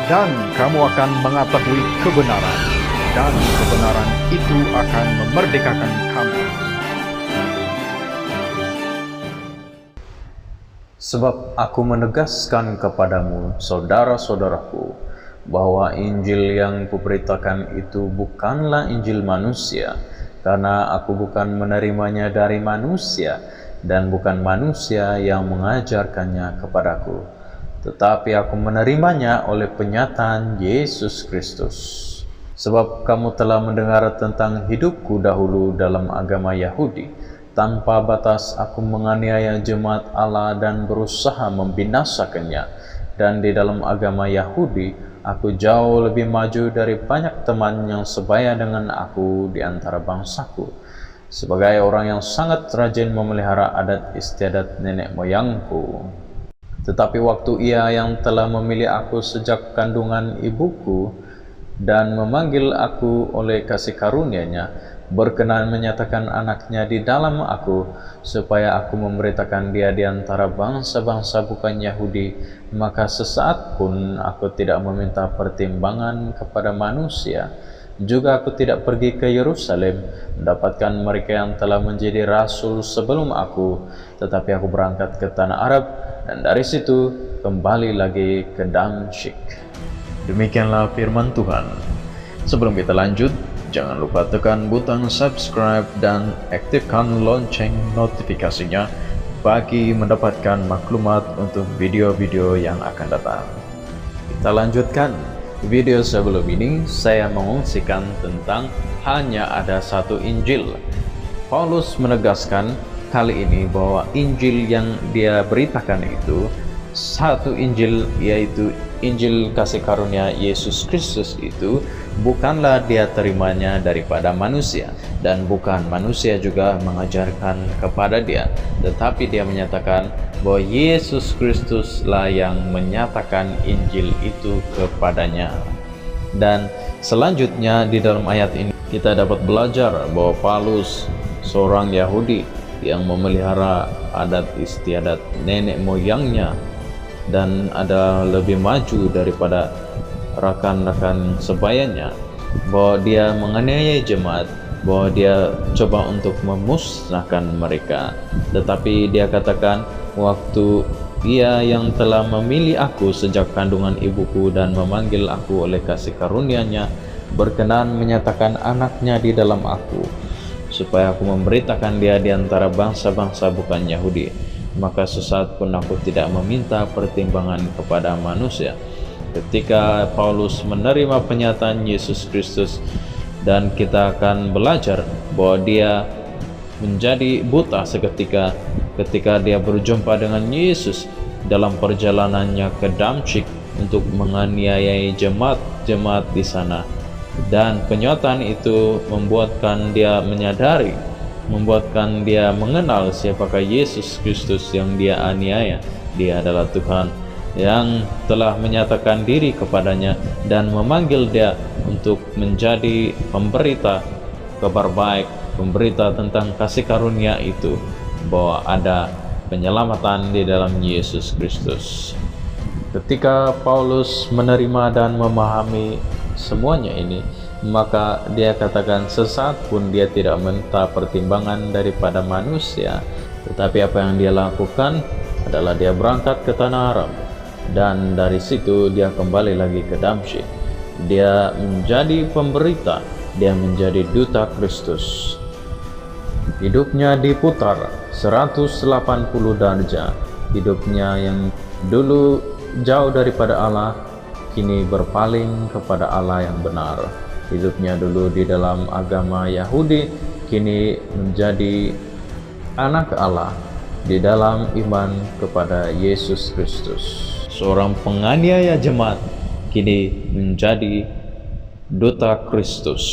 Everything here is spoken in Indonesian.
dan kamu akan mengetahui kebenaran, dan kebenaran itu akan memerdekakan kamu. Sebab aku menegaskan kepadamu, saudara-saudaraku, bahwa Injil yang kuberitakan itu bukanlah Injil manusia, karena aku bukan menerimanya dari manusia, dan bukan manusia yang mengajarkannya kepadaku, tetapi aku menerimanya oleh penyataan Yesus Kristus. Sebab kamu telah mendengar tentang hidupku dahulu dalam agama Yahudi. Tanpa batas aku menganiaya jemaat Allah dan berusaha membinasakannya. Dan di dalam agama Yahudi, aku jauh lebih maju dari banyak teman yang sebaya dengan aku di antara bangsaku. Sebagai orang yang sangat rajin memelihara adat istiadat nenek moyangku. Tetapi waktu Ia yang telah memilih aku sejak kandungan ibuku dan memanggil aku oleh kasih karunia-Nya, berkenan menyatakan anaknya di dalam aku, supaya aku memberitakan dia di antara bangsa-bangsa bukan Yahudi, maka sesaat pun aku tidak meminta pertimbangan kepada manusia. Juga aku tidak pergi ke Yerusalem mendapatkan mereka yang telah menjadi rasul sebelum aku, tetapi aku berangkat ke tanah Arab, dan dari situ kembali lagi ke Damsyik. Demikianlah firman Tuhan. Sebelum kita lanjut, jangan lupa tekan butang subscribe dan aktifkan lonceng notifikasinya bagi mendapatkan maklumat untuk video-video yang akan datang. Kita lanjutkan. Video sebelum ini saya mengungsikan tentang hanya ada satu Injil. Paulus menegaskan kali ini bahwa Injil yang dia beritakan itu satu Injil, yaitu Injil kasih karunia Yesus Kristus itu bukanlah dia terimanya daripada manusia, dan bukan manusia juga mengajarkan kepada dia, tetapi dia menyatakan bahwa Yesus Kristuslah yang menyatakan Injil itu kepadanya. Dan selanjutnya di dalam ayat ini kita dapat belajar bahwa Paulus, seorang Yahudi yang memelihara adat istiadat nenek moyangnya dan ada lebih maju daripada rakan-rakan sebayanya, bahwa dia menganiaya jemaat, bahwa dia coba untuk memusnahkan mereka. Tetapi dia katakan, waktu Ia yang telah memilih aku sejak kandungan ibuku dan memanggil aku oleh kasih karunia-Nya, berkenan menyatakan anaknya di dalam aku, supaya aku memberitakan dia di antara bangsa-bangsa bukan Yahudi. Maka sesaat pun aku tidak meminta pertimbangan kepada manusia. Ketika Paulus menerima penyataan Yesus Kristus, dan kita akan belajar bahwa dia menjadi buta seketika ketika dia berjumpa dengan Yesus dalam perjalanannya ke Damsyik untuk menganiayai jemaat-jemaat di sana. Dan penyataan itu membuatkan dia menyadari, membuatkan dia mengenal siapakah Yesus Kristus yang dia aniaya. Dia adalah Tuhan yang telah menyatakan diri kepadanya dan memanggil dia untuk menjadi pemberita kabar baik, pemberita tentang kasih karunia itu, bahwa ada penyelamatan di dalam Yesus Kristus. Ketika Paulus menerima dan memahami semuanya ini, maka dia katakan sesaat pun dia tidak minta pertimbangan daripada manusia, tetapi apa yang dia lakukan adalah dia berangkat ke tanah Arab, dan dari situ dia kembali lagi ke Damsyik. Dia menjadi pemberita, dia menjadi duta Kristus. Hidupnya diputar 180 derajat. Hidupnya yang dulu jauh daripada Allah, kini berpaling kepada Allah yang benar. Hidupnya dulu di dalam agama Yahudi, kini menjadi anak Allah di dalam iman kepada Yesus Kristus. Seorang penganiaya jemaat, kini menjadi duta Kristus.